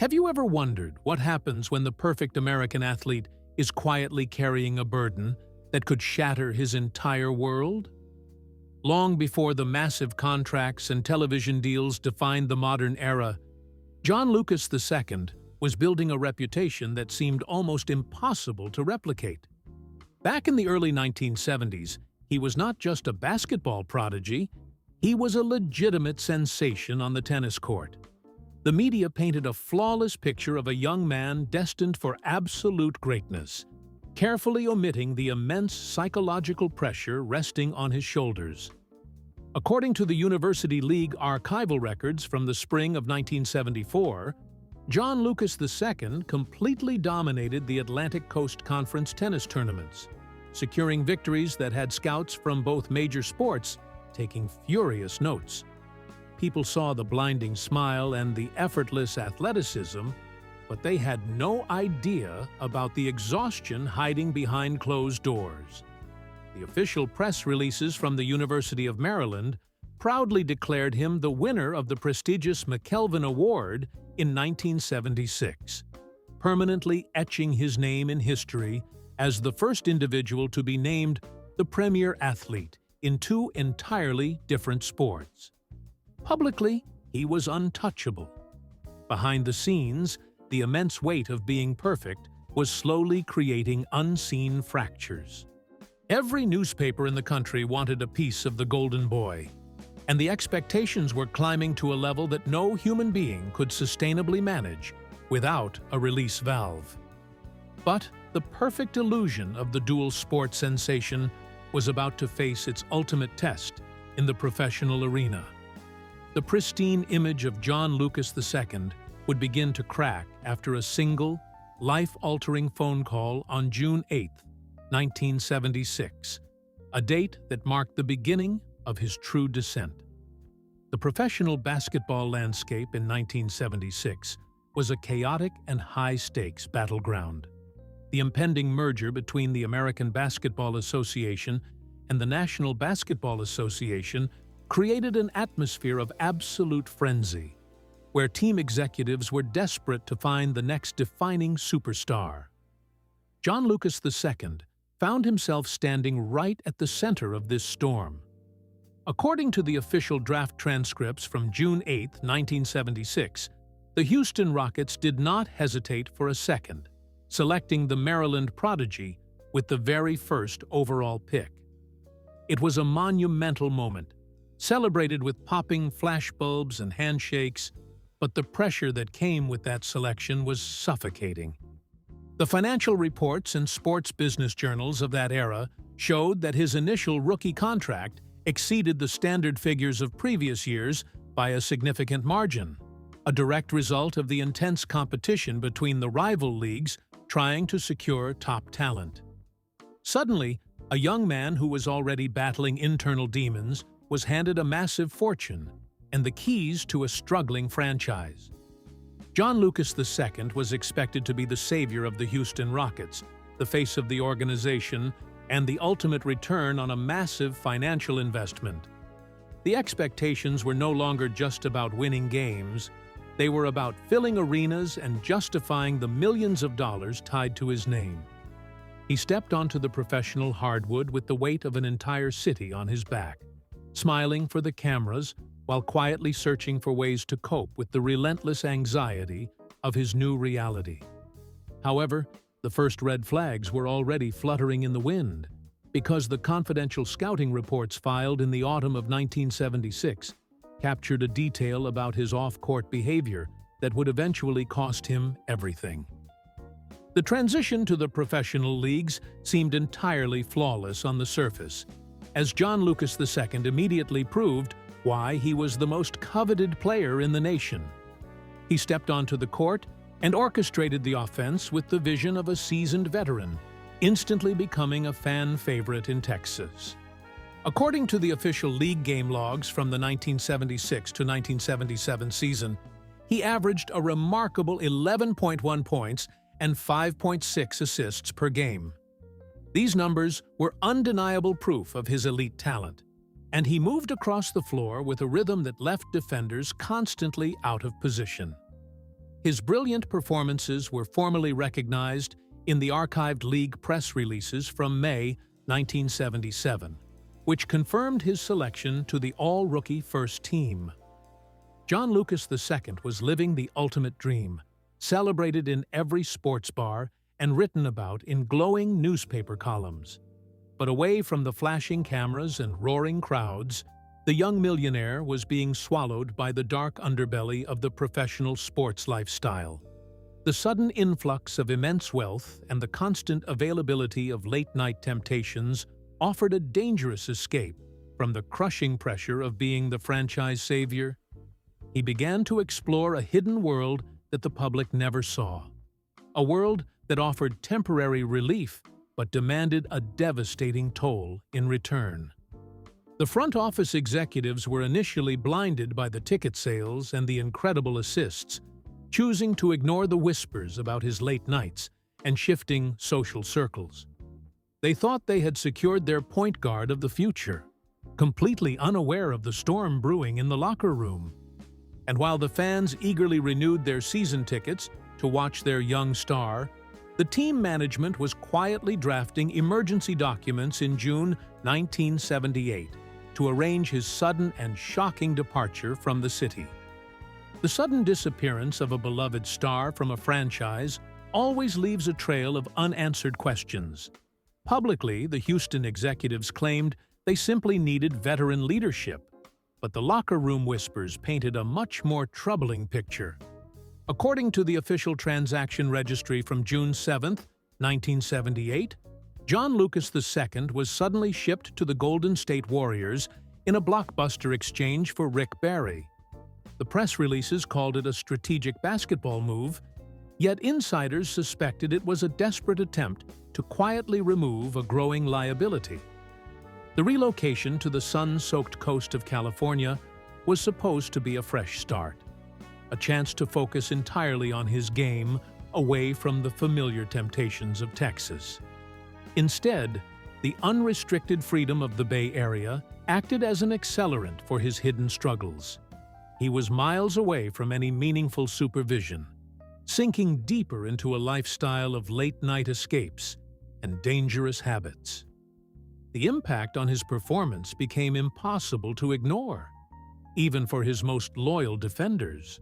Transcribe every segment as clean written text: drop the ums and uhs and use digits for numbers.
Have you ever wondered what happens when the perfect American athlete is quietly carrying a burden that could shatter his entire world? Long before the massive contracts and television deals defined the modern era, John Lucas II was building a reputation that seemed almost impossible to replicate. Back in the early 1970s, he was not just a basketball prodigy, he was a legitimate sensation on the tennis court. The media painted a flawless picture of a young man destined for absolute greatness, carefully omitting the immense psychological pressure resting on his shoulders. According to the University League archival records from the spring of 1974, John Lucas II completely dominated the Atlantic Coast Conference tennis tournaments, securing victories that had scouts from both major sports taking furious notes. People saw the blinding smile and the effortless athleticism, but they had no idea about the exhaustion hiding behind closed doors. The official press releases from the University of Maryland proudly declared him the winner of the prestigious McKelvin Award in 1976, permanently etching his name in history as the first individual to be named the premier athlete in two entirely different sports. Publicly, he was untouchable. Behind the scenes, the immense weight of being perfect was slowly creating unseen fractures. Every newspaper in the country wanted a piece of the golden boy, and the expectations were climbing to a level that no human being could sustainably manage without a release valve. But the perfect illusion of the dual sport sensation was about to face its ultimate test in the professional arena. The pristine image of John Lucas II would begin to crack after a single, life-altering phone call on June 8, 1976, a date that marked the beginning of his true descent. The professional basketball landscape in 1976 was a chaotic and high-stakes battleground. The impending merger between the American Basketball Association and the National Basketball Association created an atmosphere of absolute frenzy, where team executives were desperate to find the next defining superstar. John Lucas II found himself standing right at the center of this storm. According to the official draft transcripts from June 8, 1976, the Houston Rockets did not hesitate for a second, selecting the Maryland prodigy with the very first overall pick. It was a monumental moment, celebrated with popping flashbulbs and handshakes, but the pressure that came with that selection was suffocating. The financial reports and sports business journals of that era showed that his initial rookie contract exceeded the standard figures of previous years by a significant margin, a direct result of the intense competition between the rival leagues trying to secure top talent. Suddenly, a young man who was already battling internal demons was handed a massive fortune and the keys to a struggling franchise. John Lucas II was expected to be the savior of the Houston Rockets, the face of the organization, and the ultimate return on a massive financial investment. The expectations were no longer just about winning games, they were about filling arenas and justifying the millions of dollars tied to his name. He stepped onto the professional hardwood with the weight of an entire city on his back, smiling for the cameras while quietly searching for ways to cope with the relentless anxiety of his new reality. However, the first red flags were already fluttering in the wind, because the confidential scouting reports filed in the autumn of 1976 captured a detail about his off-court behavior that would eventually cost him everything. The transition to the professional leagues seemed entirely flawless on the surface, as John Lucas II immediately proved why he was the most coveted player in the nation. He stepped onto the court and orchestrated the offense with the vision of a seasoned veteran, instantly becoming a fan favorite in Texas. According to the official league game logs from the 1976 to 1977 season, he averaged a remarkable 11.1 points and 5.6 assists per game. These numbers were undeniable proof of his elite talent, and he moved across the floor with a rhythm that left defenders constantly out of position. His brilliant performances were formally recognized in the archived league press releases from May 1977, which confirmed his selection to the all-rookie first team. John Lucas II was living the ultimate dream, celebrated in every sports bar and written about in glowing newspaper columns. But away from the flashing cameras and roaring crowds, the young millionaire was being swallowed by the dark underbelly of the professional sports lifestyle. The sudden influx of immense wealth and the constant availability of late-night temptations offered a dangerous escape from the crushing pressure of being the franchise savior. He began to explore a hidden world that the public never saw, a world that offered temporary relief but demanded a devastating toll in return. The front office executives were initially blinded by the ticket sales and the incredible assists, choosing to ignore the whispers about his late nights and shifting social circles. They thought they had secured their point guard of the future, completely unaware of the storm brewing in the locker room. And while the fans eagerly renewed their season tickets to watch their young star, the team management was quietly drafting emergency documents in June 1978 to arrange his sudden and shocking departure from the city. The sudden disappearance of a beloved star from a franchise always leaves a trail of unanswered questions. Publicly, the Houston executives claimed they simply needed veteran leadership, but the locker room whispers painted a much more troubling picture. According to the official transaction registry from June 7, 1978, John Lucas II was suddenly shipped to the Golden State Warriors in a blockbuster exchange for Rick Barry. The press releases called it a strategic basketball move, yet insiders suspected it was a desperate attempt to quietly remove a growing liability. The relocation to the sun-soaked coast of California was supposed to be a fresh start, a chance to focus entirely on his game away from the familiar temptations of Texas. Instead, the unrestricted freedom of the Bay Area acted as an accelerant for his hidden struggles. He was miles away from any meaningful supervision, sinking deeper into a lifestyle of late-night escapes and dangerous habits. The impact on his performance became impossible to ignore, even for his most loyal defenders.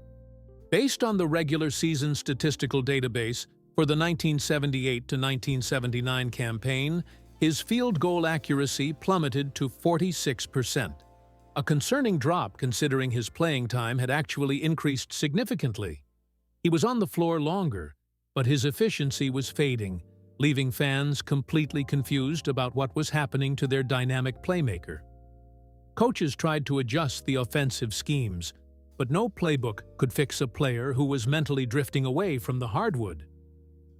Based on the regular season statistical database for the 1978 to 1979 campaign, his field goal accuracy plummeted to 46%, a concerning drop considering his playing time had actually increased significantly. He was on the floor longer, but his efficiency was fading, leaving fans completely confused about what was happening to their dynamic playmaker. Coaches tried to adjust the offensive schemes, but no playbook could fix a player who was mentally drifting away from the hardwood.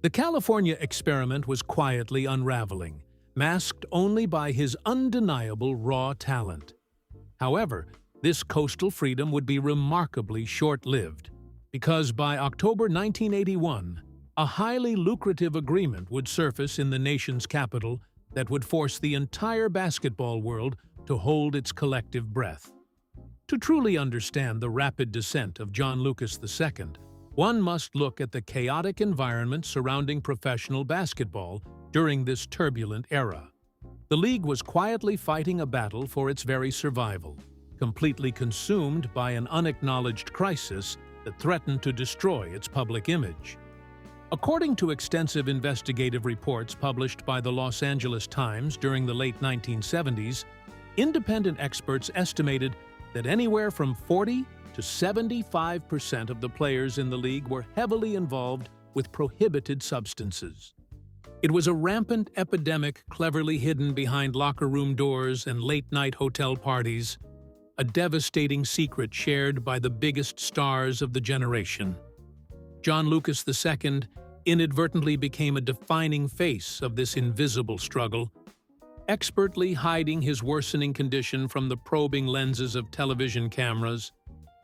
The California experiment was quietly unraveling, masked only by his undeniable raw talent. However, this coastal freedom would be remarkably short-lived, because by October 1981, a highly lucrative agreement would surface in the nation's capital that would force the entire basketball world to hold its collective breath. To truly understand the rapid descent of John Lucas II, one must look at the chaotic environment surrounding professional basketball during this turbulent era. The league was quietly fighting a battle for its very survival, completely consumed by an unacknowledged crisis that threatened to destroy its public image. According to extensive investigative reports published by the Los Angeles Times during the late 1970s, independent experts estimated that anywhere from 40 to 75% of the players in the league were heavily involved with prohibited substances. It was a rampant epidemic cleverly hidden behind locker room doors and late-night hotel parties, a devastating secret shared by the biggest stars of the generation. John Lucas II inadvertently became a defining face of this invisible struggle, expertly hiding his worsening condition from the probing lenses of television cameras.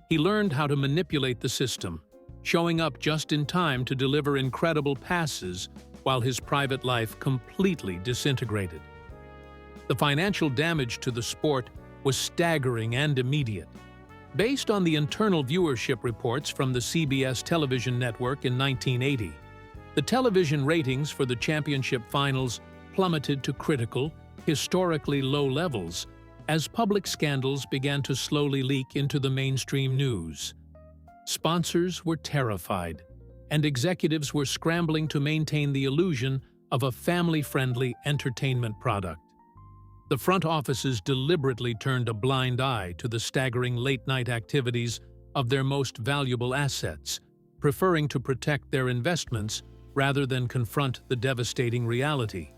He learned how to manipulate the system, showing up just in time to deliver incredible passes while his private life completely disintegrated. The financial damage to the sport was staggering and immediate. Based on the internal viewership reports from the CBS television network in 1980, the television ratings for the championship finals plummeted to critical, historically low levels as public scandals began to slowly leak into the mainstream news. Sponsors were terrified, and executives were scrambling to maintain the illusion of a family-friendly entertainment product. The front offices deliberately turned a blind eye to the staggering late-night activities of their most valuable assets, preferring to protect their investments rather than confront the devastating reality.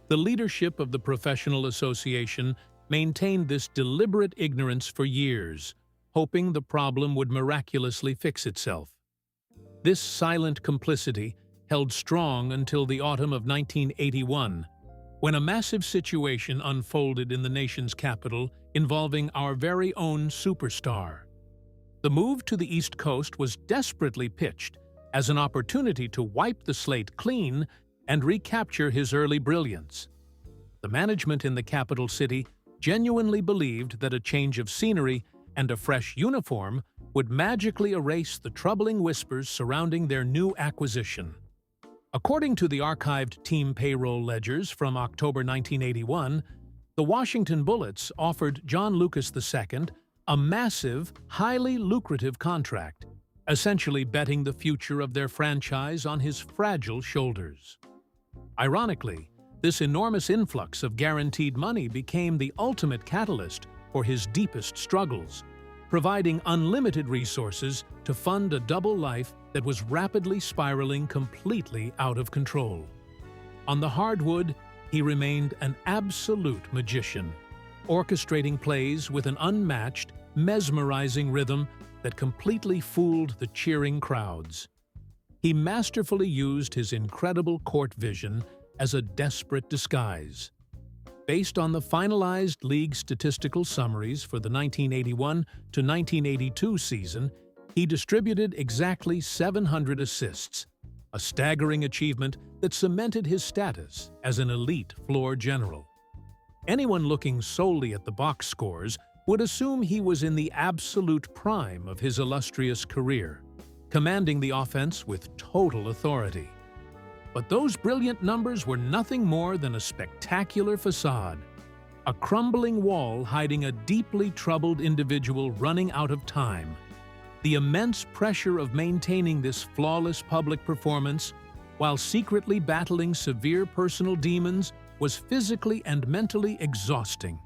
The leadership of the professional association maintained this deliberate ignorance for years, hoping the problem would miraculously fix itself. This silent complicity held strong until the autumn of 1981, when a massive situation unfolded in the nation's capital involving our very own superstar. The move to the East Coast was desperately pitched as an opportunity to wipe the slate clean and recapture his early brilliance. The management in the capital city genuinely believed that a change of scenery and a fresh uniform would magically erase the troubling whispers surrounding their new acquisition. According to the archived team payroll ledgers from October 1981, the Washington Bullets offered John Lucas II a massive, highly lucrative contract, essentially betting the future of their franchise on his fragile shoulders. Ironically, this enormous influx of guaranteed money became the ultimate catalyst for his deepest struggles, providing unlimited resources to fund a double life that was rapidly spiraling completely out of control. On the hardwood, he remained an absolute magician, orchestrating plays with an unmatched, mesmerizing rhythm that completely fooled the cheering crowds. He masterfully used his incredible court vision as a desperate disguise. Based on the finalized league statistical summaries for the 1981 to 1982 season, he distributed exactly 700 assists, a staggering achievement that cemented his status as an elite floor general. Anyone looking solely at the box scores would assume he was in the absolute prime of his illustrious career, commanding the offense with total authority. But those brilliant numbers were nothing more than a spectacular facade, a crumbling wall hiding a deeply troubled individual running out of time. The immense pressure of maintaining this flawless public performance while secretly battling severe personal demons was physically and mentally exhausting.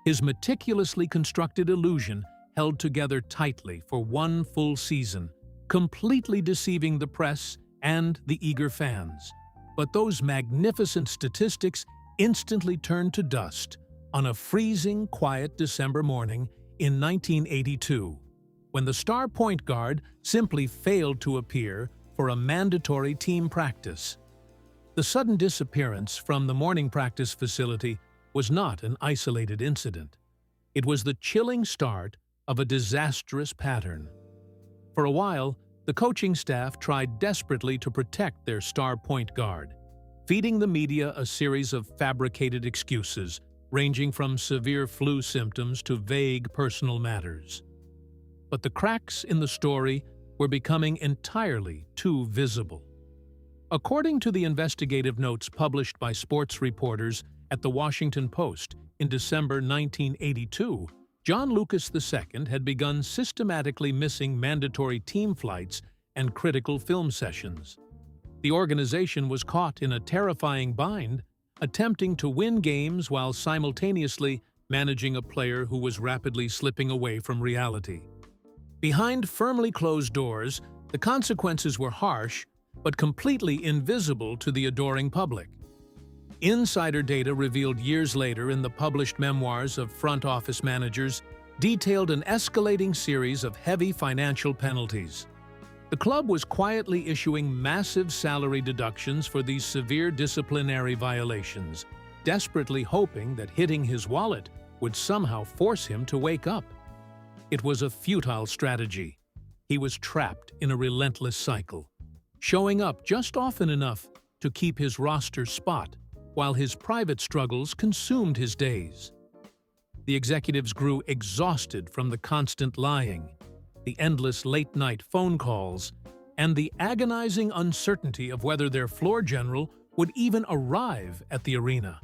His meticulously constructed illusion held together tightly for one full season, completely deceiving the press and the eager fans. But those magnificent statistics instantly turned to dust on a freezing, quiet December morning in 1982, when the star point guard simply failed to appear for a mandatory team practice. The sudden disappearance from the morning practice facility was not an isolated incident. It was the chilling start of a disastrous pattern. For a while, the coaching staff tried desperately to protect their star point guard, feeding the media a series of fabricated excuses, ranging from severe flu symptoms to vague personal matters. But the cracks in the story were becoming entirely too visible. According to the investigative notes published by sports reporters at the Washington Post in December 1982, John Lucas II had begun systematically missing mandatory team flights and critical film sessions. The organization was caught in a terrifying bind, attempting to win games while simultaneously managing a player who was rapidly slipping away from reality. Behind firmly closed doors, the consequences were harsh, but completely invisible to the adoring public. Insider data revealed years later in the published memoirs of front office managers detailed an escalating series of heavy financial penalties. The club was quietly issuing massive salary deductions for these severe disciplinary violations, desperately hoping that hitting his wallet would somehow force him to wake up. It was a futile strategy. He was trapped in a relentless cycle, showing up just often enough to keep his roster spot, while his private struggles consumed his days. the executives grew exhausted from the constant lying, the endless late-night phone calls, and the agonizing uncertainty of whether their floor general would even arrive at the arena.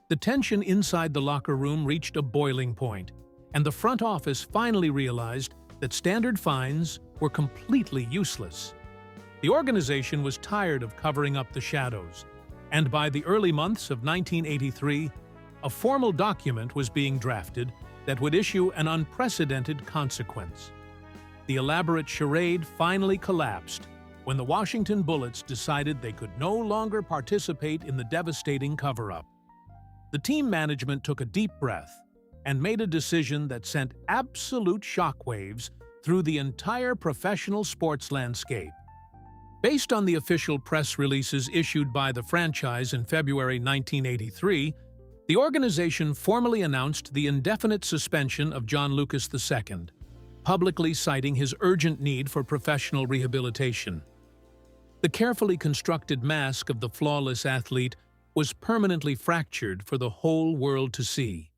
The tension inside the locker room reached a boiling point, and the front office finally realized that standard fines were completely useless. The organization was tired of covering up the shadows, and by the early months of 1983, a formal document was being drafted that would issue an unprecedented consequence. The elaborate charade finally collapsed when the Washington Bullets decided they could no longer participate in the devastating cover-up. The team management took a deep breath and made a decision that sent absolute shockwaves through the entire professional sports landscape. Based on the official press releases issued by the franchise in February 1983, the organization formally announced the indefinite suspension of John Lucas II, publicly citing his urgent need for professional rehabilitation. The carefully constructed mask of the flawless athlete was permanently fractured for the whole world to see.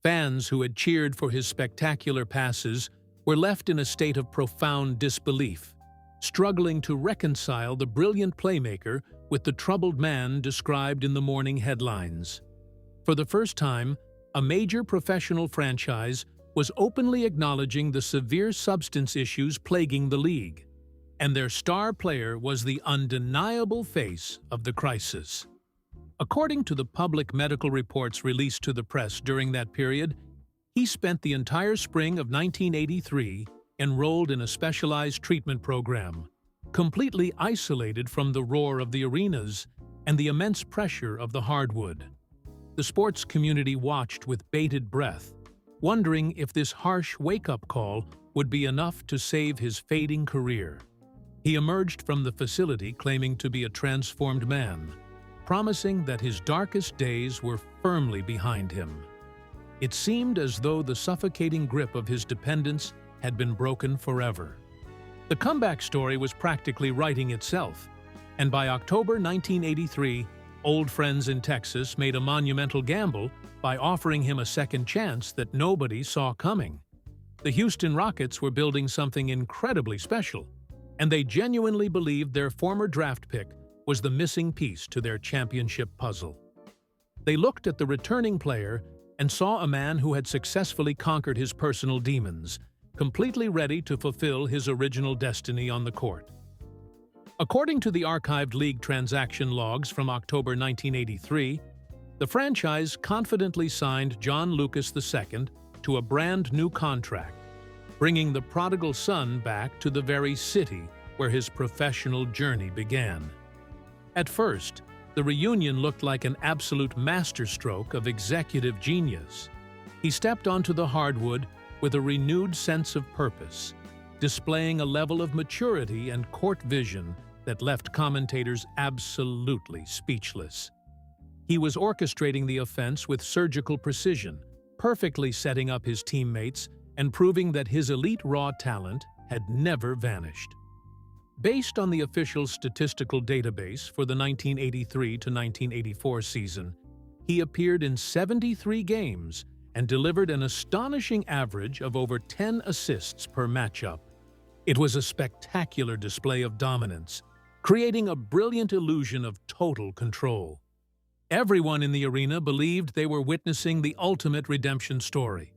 Fans who had cheered for his spectacular passes were left in a state of profound disbelief, struggling to reconcile the brilliant playmaker with the troubled man described in the morning headlines. For the first time, a major professional franchise was openly acknowledging the severe substance issues plaguing the league, and their star player was the undeniable face of the crisis. According to the public medical reports released to the press during that period, he spent the entire spring of 1983 enrolled in a specialized treatment program, completely isolated from the roar of the arenas and the immense pressure of the hardwood. The sports community watched with bated breath, wondering if this harsh wake-up call would be enough to save his fading career. He emerged from the facility claiming to be a transformed man, promising that his darkest days were firmly behind him. It seemed as though the suffocating grip of his dependence had been broken forever. The comeback story was practically writing itself, and by October 1983, old friends in Texas made a monumental gamble by offering him a second chance that nobody saw coming. The Houston Rockets were building something incredibly special, and they genuinely believed their former draft pick was the missing piece to their championship puzzle. They looked at the returning player and saw a man who had successfully conquered his personal demons, completely ready to fulfill his original destiny on the court. According to the archived league transaction logs from October 1983, the franchise confidently signed John Lucas II to a brand new contract, bringing the prodigal son back to the very city where his professional journey began. At first, the reunion looked like an absolute masterstroke of executive genius. He stepped onto the hardwood with a renewed sense of purpose, displaying a level of maturity and court vision that left commentators absolutely speechless. He was orchestrating the offense with surgical precision, perfectly setting up his teammates and proving that his elite raw talent had never vanished. Based on the official statistical database for the 1983 to 1984 season, he appeared in 73 games and delivered an astonishing average of over 10 assists per matchup. It was a spectacular display of dominance, creating a brilliant illusion of total control. Everyone in the arena believed they were witnessing the ultimate redemption story.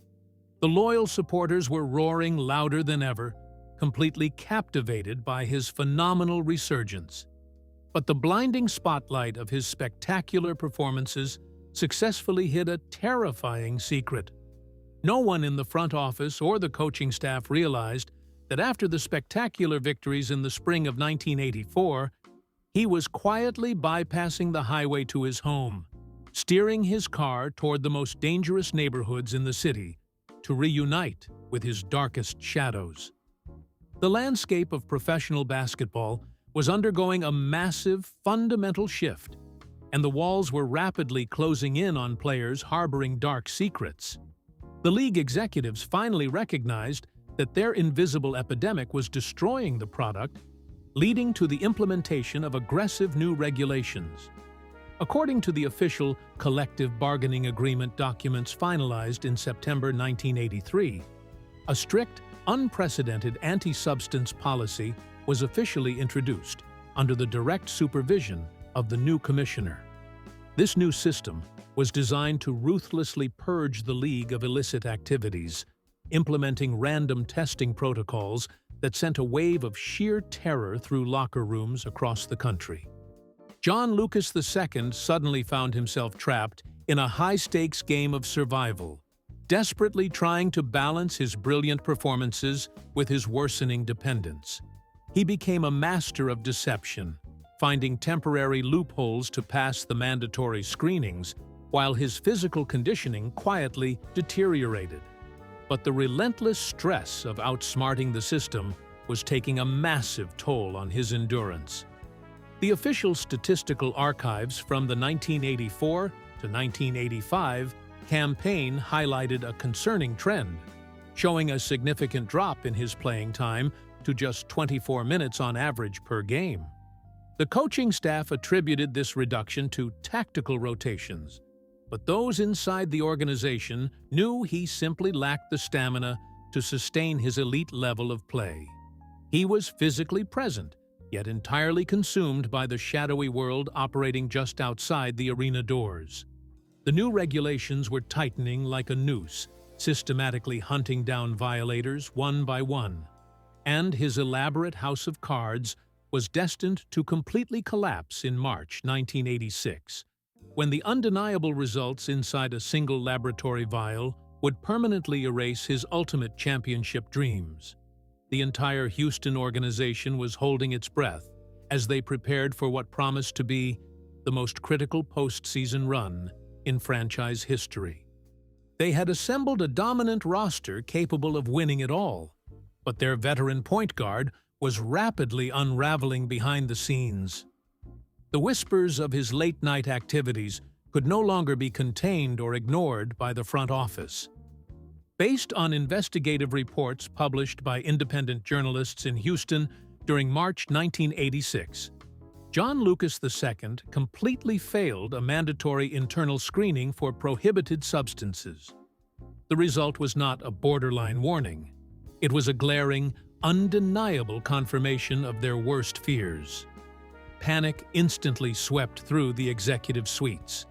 The loyal supporters were roaring louder than ever, completely captivated by his phenomenal resurgence. But the blinding spotlight of his spectacular performances successfully hid a terrifying secret. No one in the front office or the coaching staff realized that after the spectacular victories in the spring of 1984, he was quietly bypassing the highway to his home, steering his car toward the most dangerous neighborhoods in the city to reunite with his darkest shadows. The landscape of professional basketball was undergoing a massive, fundamental shift, and the walls were rapidly closing in on players harboring dark secrets. The league executives finally recognized that their invisible epidemic was destroying the product, leading to the implementation of aggressive new regulations. According to the official collective bargaining agreement documents finalized in September 1983, a strict, unprecedented anti-substance policy was officially introduced under the direct supervision of the new commissioner. This new system was designed to ruthlessly purge the league of illicit activities, implementing random testing protocols that sent a wave of sheer terror through locker rooms across the country. John Lucas II suddenly found himself trapped in a high-stakes game of survival, desperately trying to balance his brilliant performances with his worsening dependence. He became a master of deception, finding temporary loopholes to pass the mandatory screenings, while his physical conditioning quietly deteriorated. But the relentless stress of outsmarting the system was taking a massive toll on his endurance. The official statistical archives from the 1984 to 1985 campaign highlighted a concerning trend, showing a significant drop in his playing time to just 24 minutes on average per game. The coaching staff attributed this reduction to tactical rotations, but those inside the organization knew he simply lacked the stamina to sustain his elite level of play. He was physically present, yet entirely consumed by the shadowy world operating just outside the arena doors. The new regulations were tightening like a noose, systematically hunting down violators one by one, and his elaborate house of cards was destined to completely collapse in March 1986, when the undeniable results inside a single laboratory vial would permanently erase his ultimate championship dreams. The entire Houston organization was holding its breath as they prepared for what promised to be the most critical postseason run in franchise history. They had assembled a dominant roster capable of winning it all, but their veteran point guard was rapidly unraveling behind the scenes. The whispers of his late-night activities could no longer be contained or ignored by the front office. Based on investigative reports published by independent journalists in Houston during March 1986, John Lucas II completely failed a mandatory internal screening for prohibited substances. The result was not a borderline warning. It was a glaring, undeniable confirmation of their worst fears. Panic instantly swept through the executive suites.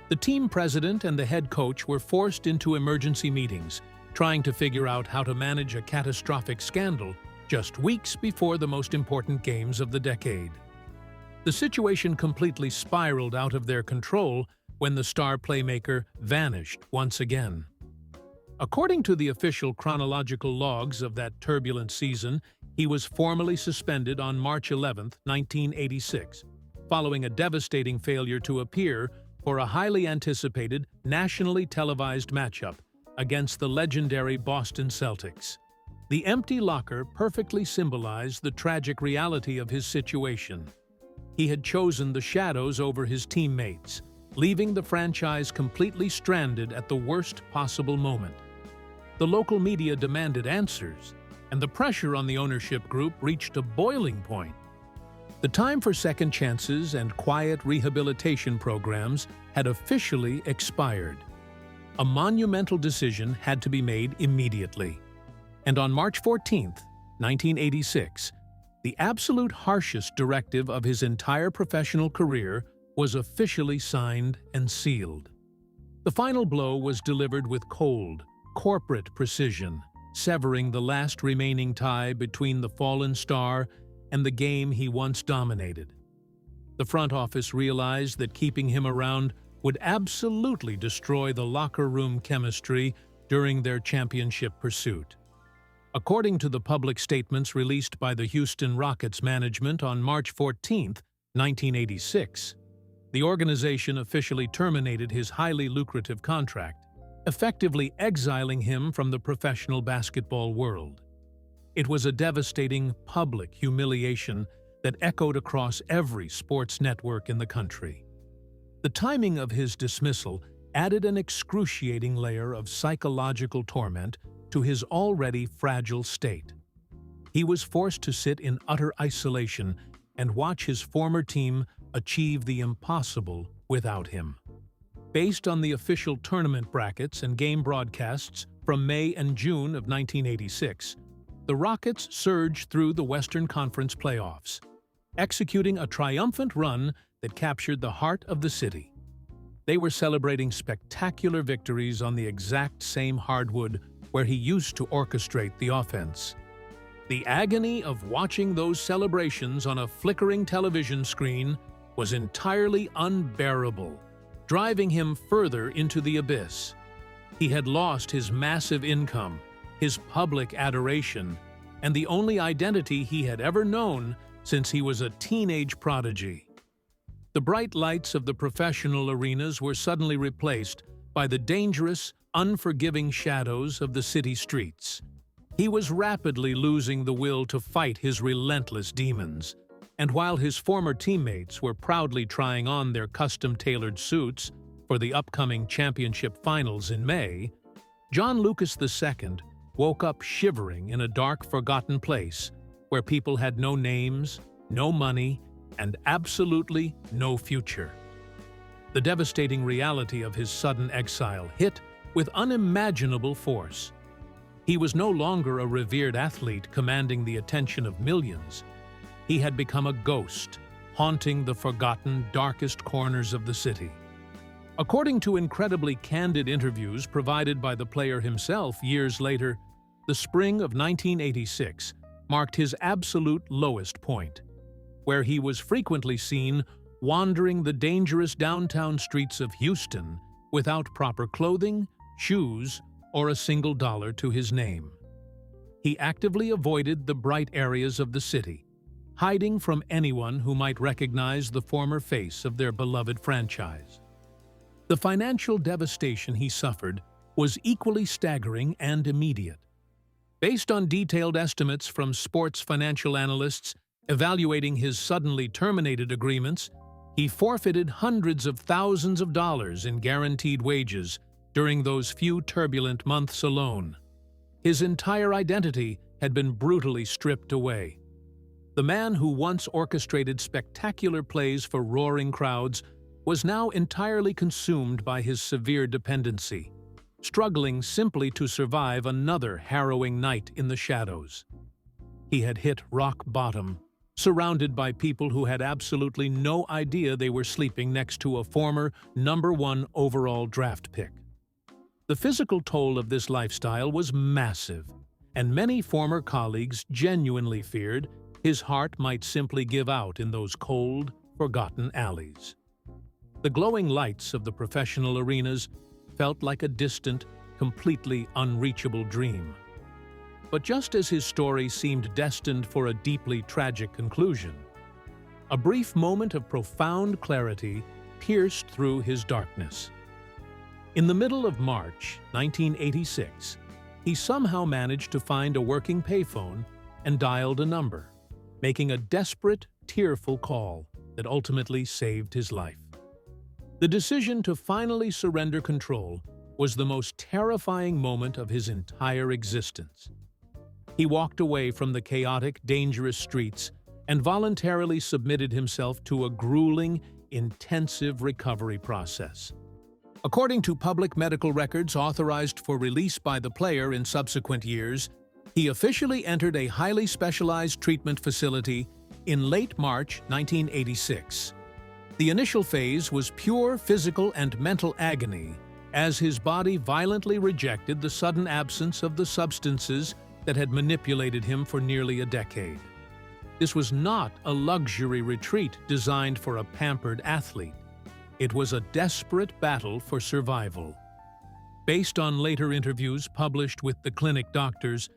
The team president and the head coach were forced into emergency meetings, trying to figure out how to manage a catastrophic scandal just weeks before the most important games of the decade. The situation completely spiraled out of their control when the star playmaker vanished once again. According to the official chronological logs of that turbulent season, he was formally suspended on March 11, 1986, following a devastating failure to appear for a highly anticipated, nationally televised matchup against the legendary Boston Celtics. The empty locker perfectly symbolized the tragic reality of his situation. He had chosen the shadows over his teammates, leaving the franchise completely stranded at the worst possible moment. The local media demanded answers, and the pressure on the ownership group reached a boiling point. The time for second chances and quiet rehabilitation programs had officially expired. A monumental decision had to be made immediately. And on March 14, 1986, the absolute harshest directive of his entire professional career was officially signed and sealed. The final blow was delivered with cold, corporate precision, severing the last remaining tie between the fallen star and the game he once dominated. The front office realized that keeping him around would absolutely destroy the locker room chemistry during their championship pursuit. According to the public statements released by the Houston Rockets management on March 14, 1986, the organization officially terminated his highly lucrative contract, effectively exiling him from the professional basketball world. It was a devastating public humiliation that echoed across every sports network in the country. The timing of his dismissal added an excruciating layer of psychological torment to his already fragile state. He was forced to sit in utter isolation and watch his former team achieve the impossible without him. Based on the official tournament brackets and game broadcasts from May and June of 1986, the Rockets surged through the Western Conference playoffs, executing a triumphant run that captured the heart of the city. They were celebrating spectacular victories on the exact same hardwood where he used to orchestrate the offense. The agony of watching those celebrations on a flickering television screen was entirely unbearable, driving him further into the abyss. He had lost his massive income, his public adoration, and the only identity he had ever known since he was a teenage prodigy. The bright lights of the professional arenas were suddenly replaced by the dangerous, unforgiving shadows of the city streets. He was rapidly losing the will to fight his relentless demons, and while his former teammates were proudly trying on their custom-tailored suits for the upcoming championship finals in May, John Lucas II woke up shivering in a dark, forgotten place where people had no names, no money, and absolutely no future. The devastating reality of his sudden exile hit with unimaginable force. He was no longer a revered athlete commanding the attention of millions. He had become a ghost, haunting the forgotten, darkest corners of the city. According to incredibly candid interviews provided by the player himself years later, the spring of 1986 marked his absolute lowest point, where he was frequently seen wandering the dangerous downtown streets of Houston without proper clothing, shoes, or a single dollar to his name. He actively avoided the bright areas of the city, hiding from anyone who might recognize the former face of their beloved franchise. The financial devastation he suffered was equally staggering and immediate. Based on detailed estimates from sports financial analysts evaluating his suddenly terminated agreements, he forfeited hundreds of thousands of dollars in guaranteed wages during those few turbulent months alone. His entire identity had been brutally stripped away. The man who once orchestrated spectacular plays for roaring crowds was now entirely consumed by his severe dependency, struggling simply to survive another harrowing night in the shadows. He had hit rock bottom, surrounded by people who had absolutely no idea they were sleeping next to a former #1 overall draft pick. The physical toll of this lifestyle was massive, and many former colleagues genuinely feared his heart might simply give out in those cold, forgotten alleys. The glowing lights of the professional arenas felt like a distant, completely unreachable dream. But just as his story seemed destined for a deeply tragic conclusion, a brief moment of profound clarity pierced through his darkness. In the middle of March 1986, he somehow managed to find a working payphone and dialed a number, making a desperate, tearful call that ultimately saved his life. The decision to finally surrender control was the most terrifying moment of his entire existence. He walked away from the chaotic, dangerous streets and voluntarily submitted himself to a grueling, intensive recovery process. According to public medical records authorized for release by the player in subsequent years, he officially entered a highly specialized treatment facility in late March 1986. The initial phase was pure physical and mental agony, as his body violently rejected the sudden absence of the substances that had manipulated him for nearly a decade. This was not a luxury retreat designed for a pampered athlete. It was a desperate battle for survival. Based on later interviews published with the clinic doctors,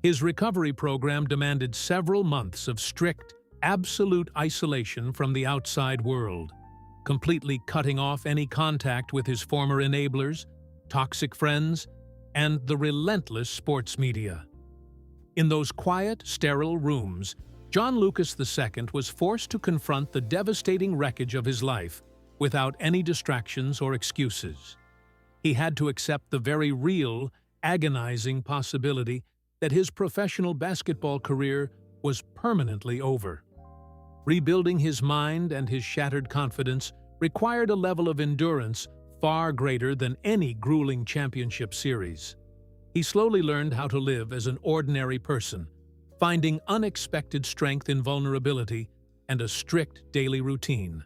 his recovery program demanded several months of strict, absolute isolation from the outside world, completely cutting off any contact with his former enablers, toxic friends, and the relentless sports media. In those quiet, sterile rooms, John Lucas II was forced to confront the devastating wreckage of his life without any distractions or excuses. He had to accept the very real, agonizing possibility that his professional basketball career was permanently over. Rebuilding his mind and his shattered confidence required a level of endurance far greater than any grueling championship series. He slowly learned how to live as an ordinary person, finding unexpected strength in vulnerability and a strict daily routine.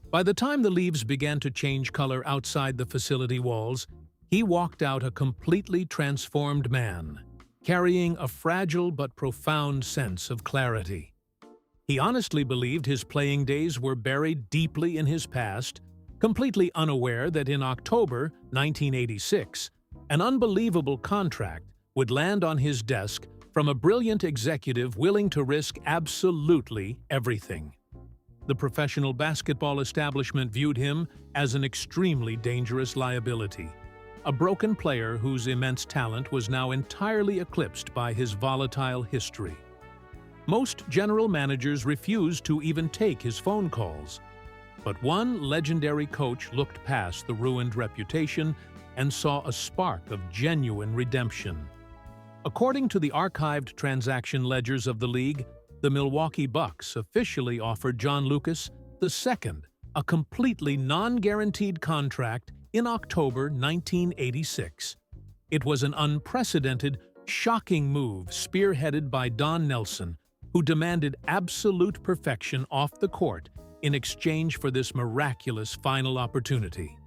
By the time the leaves began to change color outside the facility walls, he walked out a completely transformed man, carrying a fragile but profound sense of clarity. He honestly believed his playing days were buried deeply in his past, completely unaware that in October 1986, an unbelievable contract would land on his desk from a brilliant executive willing to risk absolutely everything. The professional basketball establishment viewed him as an extremely dangerous liability, a broken player whose immense talent was now entirely eclipsed by his volatile history. Most general managers refused to even take his phone calls, but one legendary coach looked past the ruined reputation and saw a spark of genuine redemption. According to the archived transaction ledgers of the league, the Milwaukee Bucks officially offered John Lucas II a completely non-guaranteed contract in October 1986. It was an unprecedented, shocking move spearheaded by Don Nelson, who demanded absolute perfection off the court in exchange for this miraculous final opportunity.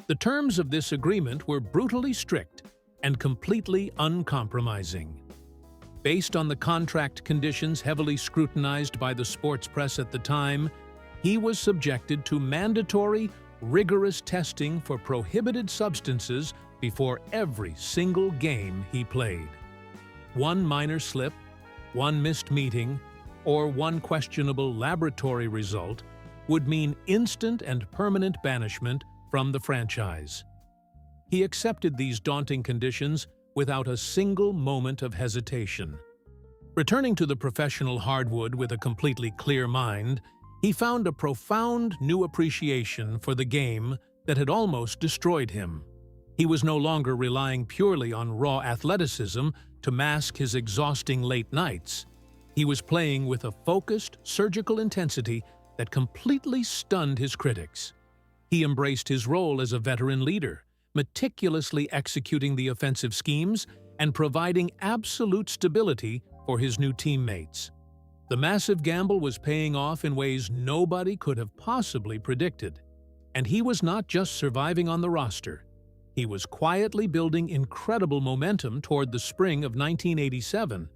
The terms of this agreement were brutally strict and completely uncompromising. Based on the contract conditions heavily scrutinized by the sports press at the time, he was subjected to mandatory, rigorous testing for prohibited substances before every single game he played. One minor slip, one missed meeting, or one questionable laboratory result would mean instant and permanent banishment from the franchise. He accepted these daunting conditions without a single moment of hesitation. Returning to the professional hardwood with a completely clear mind, he found a profound new appreciation for the game that had almost destroyed him. He was no longer relying purely on raw athleticism to mask his exhausting late nights. He was playing with a focused, surgical intensity that completely stunned his critics. He embraced his role as a veteran leader, meticulously executing the offensive schemes and providing absolute stability for his new teammates. The massive gamble was paying off in ways nobody could have possibly predicted. And he was not just surviving on the roster. He was quietly building incredible momentum toward the spring of 1987,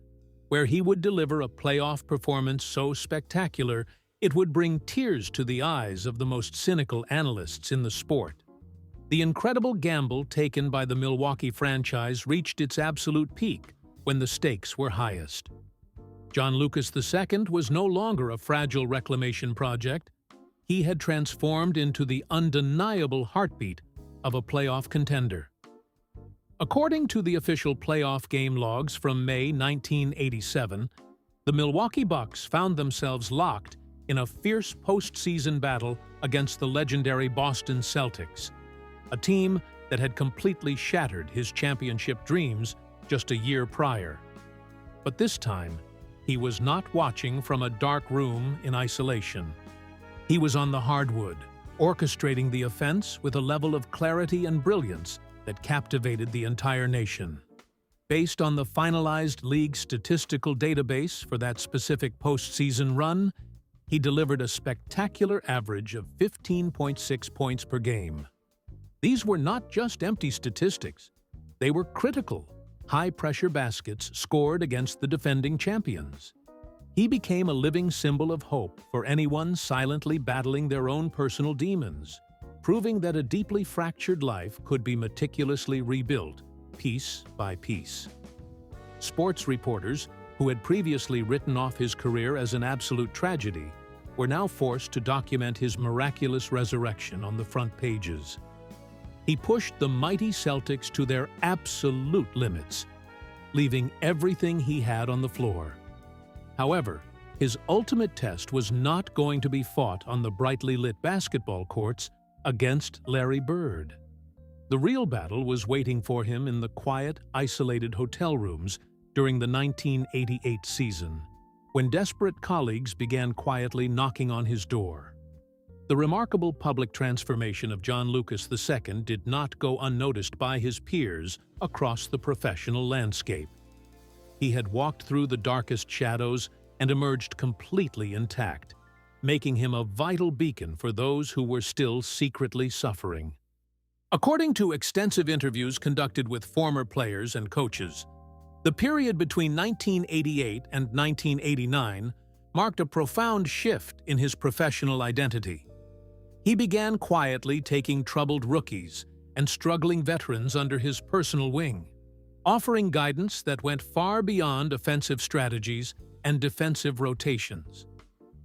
where he would deliver a playoff performance so spectacular it would bring tears to the eyes of the most cynical analysts in the sport. The incredible gamble taken by the Milwaukee franchise reached its absolute peak when the stakes were highest. John Lucas II was no longer a fragile reclamation project. He had transformed into the undeniable heartbeat of a playoff contender. According to the official playoff game logs from May 1987, the Milwaukee Bucks found themselves locked in a fierce postseason battle against the legendary Boston Celtics, a team that had completely shattered his championship dreams just a year prior. But this time, he was not watching from a dark room in isolation. He was on the hardwood, orchestrating the offense with a level of clarity and brilliance that captivated the entire nation. Based on the finalized league statistical database for that specific postseason run, he delivered a spectacular average of 15.6 points per game. These were not just empty statistics. They were critical, high-pressure baskets scored against the defending champions. He became a living symbol of hope for anyone silently battling their own personal demons, proving that a deeply fractured life could be meticulously rebuilt, piece by piece. Sports reporters, who had previously written off his career as an absolute tragedy, were now forced to document his miraculous resurrection on the front pages. He pushed the mighty Celtics to their absolute limits, leaving everything he had on the floor. However, his ultimate test was not going to be fought on the brightly lit basketball courts against Larry Bird. The real battle was waiting for him in the quiet, isolated hotel rooms during the 1988 season, when desperate colleagues began quietly knocking on his door. The remarkable public transformation of John Lucas II did not go unnoticed by his peers across the professional landscape. He had walked through the darkest shadows and emerged completely intact, making him a vital beacon for those who were still secretly suffering. According to extensive interviews conducted with former players and coaches, the period between 1988 and 1989 marked a profound shift in his professional identity. He began quietly taking troubled rookies and struggling veterans under his personal wing, offering guidance that went far beyond offensive strategies and defensive rotations.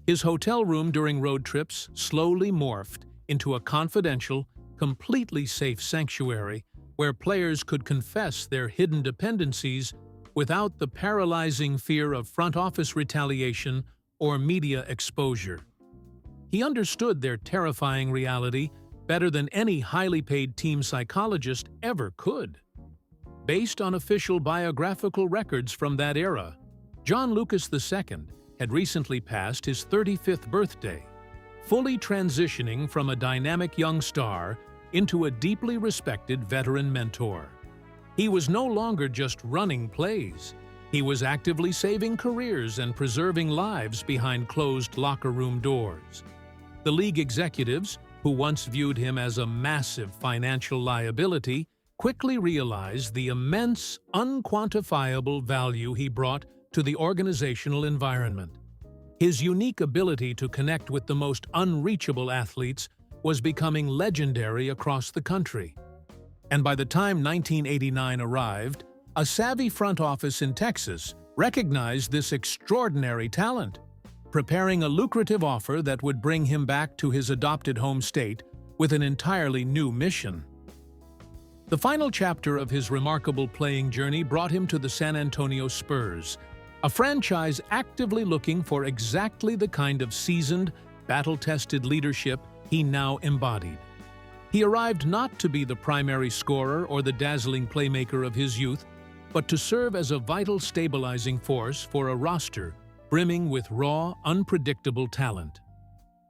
His hotel room during road trips slowly morphed into a confidential, completely safe sanctuary where players could confess their hidden dependencies without the paralyzing fear of front office retaliation or media exposure. He understood their terrifying reality better than any highly paid team psychologist ever could. Based on official biographical records from that era, John Lucas II had recently passed his 35th birthday, fully transitioning from a dynamic young star into a deeply respected veteran mentor. He was no longer just running plays. He was actively saving careers and preserving lives behind closed locker room doors. The league executives, who once viewed him as a massive financial liability, quickly realized the immense, unquantifiable value he brought to the organizational environment. His unique ability to connect with the most unreachable athletes was becoming legendary across the country. And by the time 1989 arrived, a savvy front office in Texas recognized this extraordinary talent, preparing a lucrative offer that would bring him back to his adopted home state with an entirely new mission. The final chapter of his remarkable playing journey brought him to the San Antonio Spurs, a franchise actively looking for exactly the kind of seasoned, battle-tested leadership he now embodied. He arrived not to be the primary scorer or the dazzling playmaker of his youth, but to serve as a vital stabilizing force for a roster brimming with raw, unpredictable talent.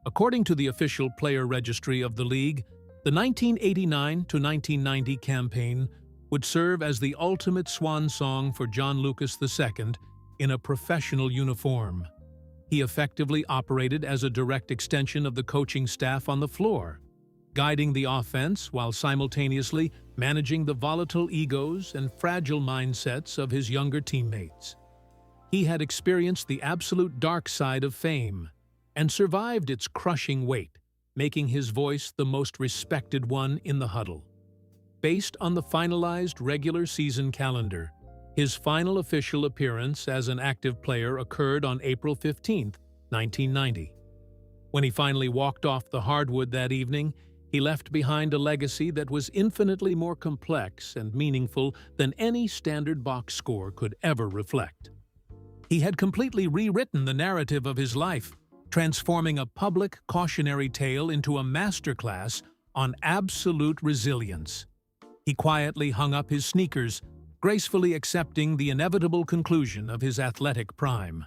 According to the official player registry of the league, the 1989 to 1990 campaign would serve as the ultimate swan song for John Lucas II in a professional uniform. He effectively operated as a direct extension of the coaching staff on the floor, guiding the offense while simultaneously managing the volatile egos and fragile mindsets of his younger teammates. He had experienced the absolute dark side of fame and survived its crushing weight, making his voice the most respected one in the huddle. Based on the finalized regular season calendar, his final official appearance as an active player occurred on April 15, 1990. When he finally walked off the hardwood that evening, he left behind a legacy that was infinitely more complex and meaningful than any standard box score could ever reflect. He had completely rewritten the narrative of his life, transforming a public cautionary tale into a masterclass on absolute resilience. He quietly hung up his sneakers, gracefully accepting the inevitable conclusion of his athletic prime.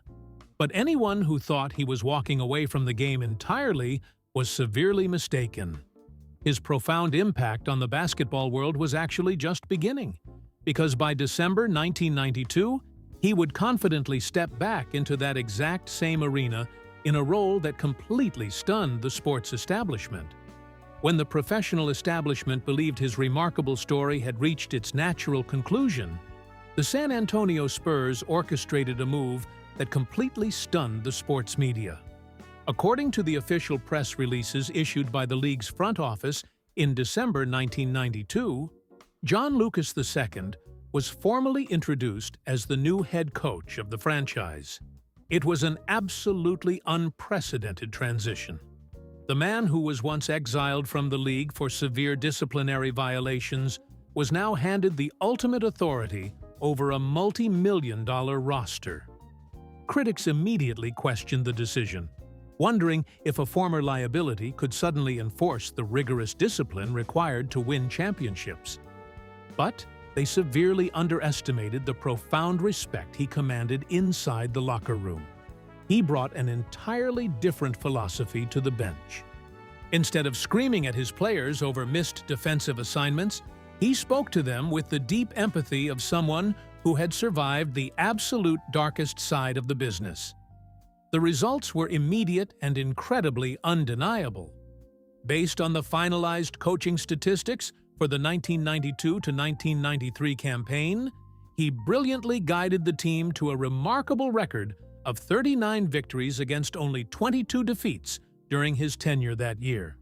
But anyone who thought he was walking away from the game entirely was severely mistaken. His profound impact on the basketball world was actually just beginning, because by December 1992, he would confidently step back into that exact same arena in a role that completely stunned the sports establishment. When the professional establishment believed his remarkable story had reached its natural conclusion, the San Antonio Spurs orchestrated a move that completely stunned the sports media. According to the official press releases issued by the league's front office in December 1992, John Lucas II was formally introduced as the new head coach of the franchise. It was an absolutely unprecedented transition. The man who was once exiled from the league for severe disciplinary violations was now handed the ultimate authority over a multi-million-dollar roster. Critics immediately questioned the decision, wondering if a former liability could suddenly enforce the rigorous discipline required to win championships. But they severely underestimated the profound respect he commanded inside the locker room. He brought an entirely different philosophy to the bench. Instead of screaming at his players over missed defensive assignments, he spoke to them with the deep empathy of someone who had survived the absolute darkest side of the business. The results were immediate and incredibly undeniable. Based on the finalized coaching statistics for the 1992 to 1993 campaign, he brilliantly guided the team to a remarkable record of 39 victories against only 22 defeats during his tenure that year.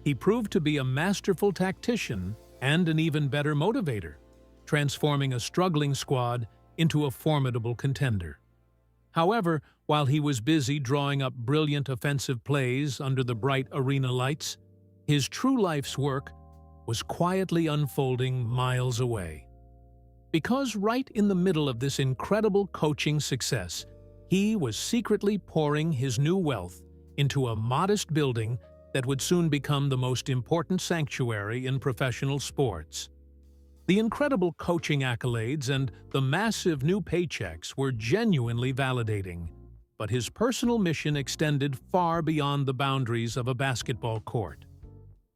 He proved to be a masterful tactician and an even better motivator, transforming a struggling squad into a formidable contender. However, while he was busy drawing up brilliant offensive plays under the bright arena lights, his true life's work was quietly unfolding miles away. Because right in the middle of this incredible coaching success, he was secretly pouring his new wealth into a modest building that would soon become the most important sanctuary in professional sports. The incredible coaching accolades and the massive new paychecks were genuinely validating, but his personal mission extended far beyond the boundaries of a basketball court.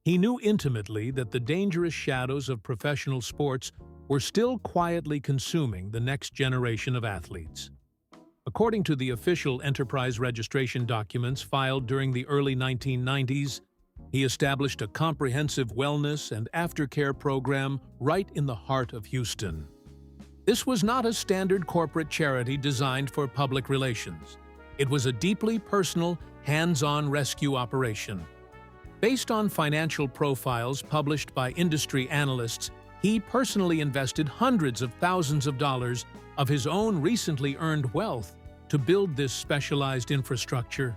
He knew intimately that the dangerous shadows of professional sports were still quietly consuming the next generation of athletes. According to the official enterprise registration documents filed during the early 1990s, he established a comprehensive wellness and aftercare program right in the heart of Houston. This was not a standard corporate charity designed for public relations. It was a deeply personal, hands-on rescue operation. Based on financial profiles published by industry analysts, he personally invested hundreds of thousands of dollars of his own recently earned wealth to build this specialized infrastructure.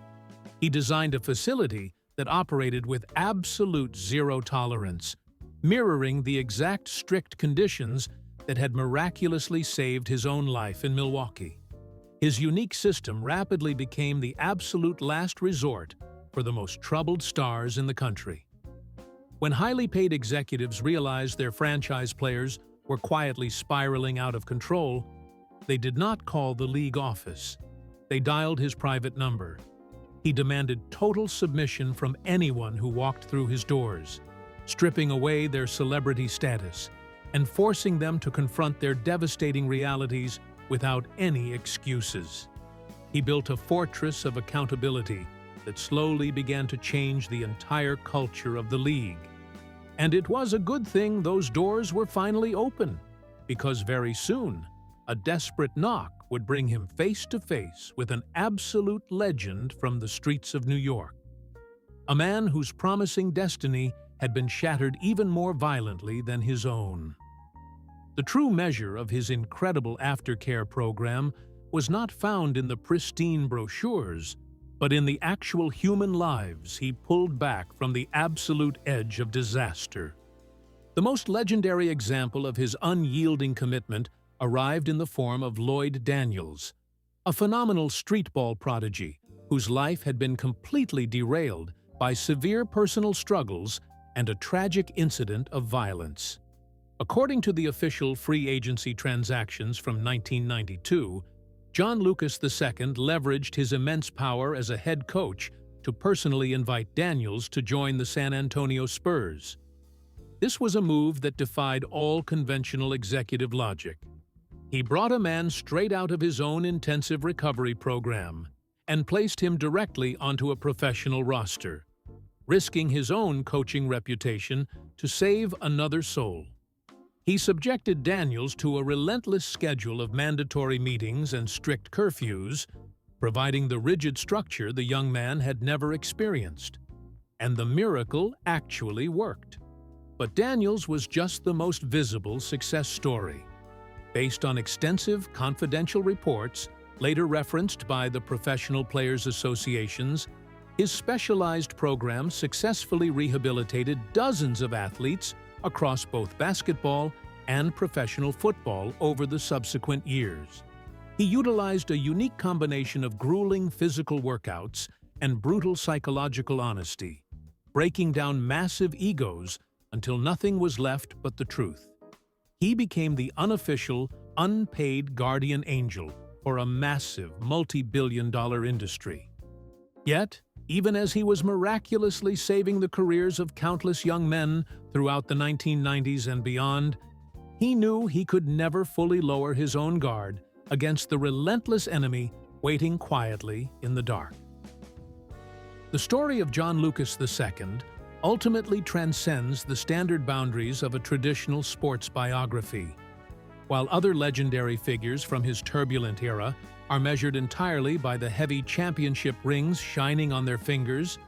He designed a facility that operated with absolute zero tolerance, mirroring the exact strict conditions that had miraculously saved his own life in Milwaukee. His unique system rapidly became the absolute last resort for the most troubled stars in the country. When highly paid executives realized their franchise players were quietly spiraling out of control, they did not call the league office. They dialed his private number. He demanded total submission from anyone who walked through his doors, stripping away their celebrity status and forcing them to confront their devastating realities without any excuses. He built a fortress of accountability that slowly began to change the entire culture of the league. And it was a good thing those doors were finally open, because very soon, a desperate knock would bring him face to face with an absolute legend from the streets of New York. A man whose promising destiny had been shattered even more violently than his own. The true measure of his incredible aftercare program was not found in the pristine brochures, but in the actual human lives he pulled back from the absolute edge of disaster. The most legendary example of his unyielding commitment arrived in the form of Lloyd Daniels, a phenomenal streetball prodigy whose life had been completely derailed by severe personal struggles and a tragic incident of violence. According to the official free agency transactions from 1992, John Lucas II leveraged his immense power as a head coach to personally invite Daniels to join the San Antonio Spurs. This was a move that defied all conventional executive logic. He brought a man straight out of his own intensive recovery program and placed him directly onto a professional roster, risking his own coaching reputation to save another soul. He subjected Daniels to a relentless schedule of mandatory meetings and strict curfews, providing the rigid structure the young man had never experienced. And the miracle actually worked. But Daniels was just the most visible success story. Based on extensive confidential reports, later referenced by the professional players' associations, his specialized program successfully rehabilitated dozens of athletes across both basketball and professional football over the subsequent years. He utilized a unique combination of grueling physical workouts and brutal psychological honesty, breaking down massive egos until nothing was left but the truth. He became the unofficial, unpaid guardian angel for a massive multi-billion-dollar industry. Yet, Even as he was miraculously saving the careers of countless young men throughout the 1990s and beyond, he knew he could never fully lower his own guard against the relentless enemy waiting quietly in the dark. The story of John Lucas II ultimately transcends the standard boundaries of a traditional sports biography. While other legendary figures from his turbulent era are measured entirely by the heavy championship rings shining on their fingers,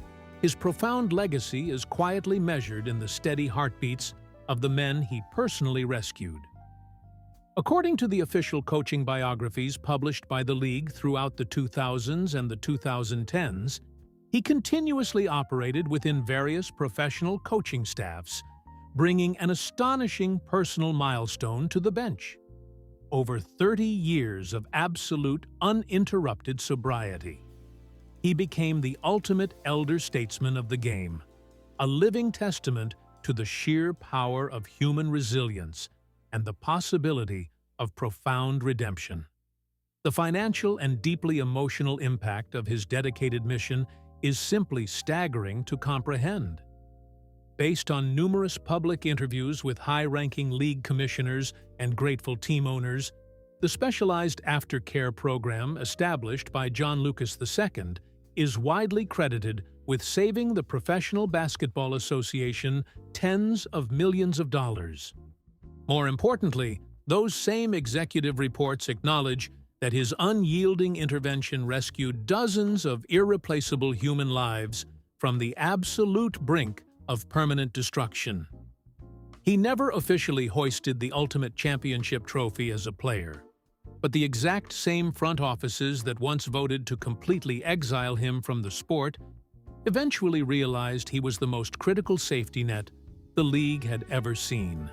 his profound legacy is quietly measured in the steady heartbeats of the men he personally rescued. According to the official coaching biographies published by the league throughout the 2000s and the 2010s, he continuously operated within various professional coaching staffs, bringing an astonishing personal milestone to the bench: over 30 years of absolute, uninterrupted sobriety. He became the ultimate elder statesman of the game, a living testament to the sheer power of human resilience and the possibility of profound redemption. The financial and deeply emotional impact of his dedicated mission is simply staggering to comprehend. Based on numerous public interviews with high-ranking league commissioners and grateful team owners, the specialized aftercare program established by John Lucas II is widely credited with saving the Professional Basketball Association tens of millions of dollars. More importantly, those same executive reports acknowledge that his unyielding intervention rescued dozens of irreplaceable human lives from the absolute brink of permanent destruction. He never officially hoisted the ultimate championship trophy as a player, but the exact same front offices that once voted to completely exile him from the sport eventually realized he was the most critical safety net the league had ever seen.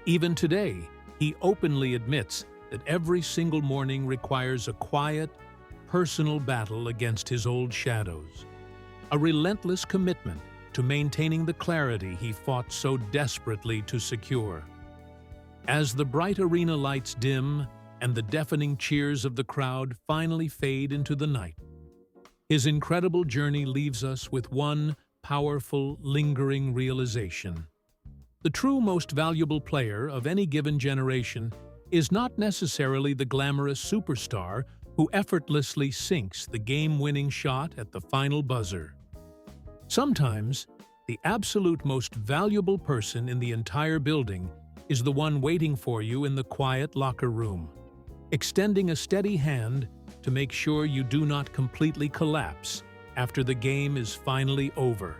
Even today, he openly admits that every single morning requires a quiet, personal battle against his old shadows, a relentless commitment to maintaining the clarity he fought so desperately to secure. As the bright arena lights dim and the deafening cheers of the crowd finally fade into the night, his incredible journey leaves us with one powerful, lingering realization. The true most valuable player of any given generation is not necessarily the glamorous superstar who effortlessly sinks the game-winning shot at the final buzzer. Sometimes, the absolute most valuable person in the entire building is the one waiting for you in the quiet locker room, extending a steady hand to make sure you do not completely collapse after the game is finally over.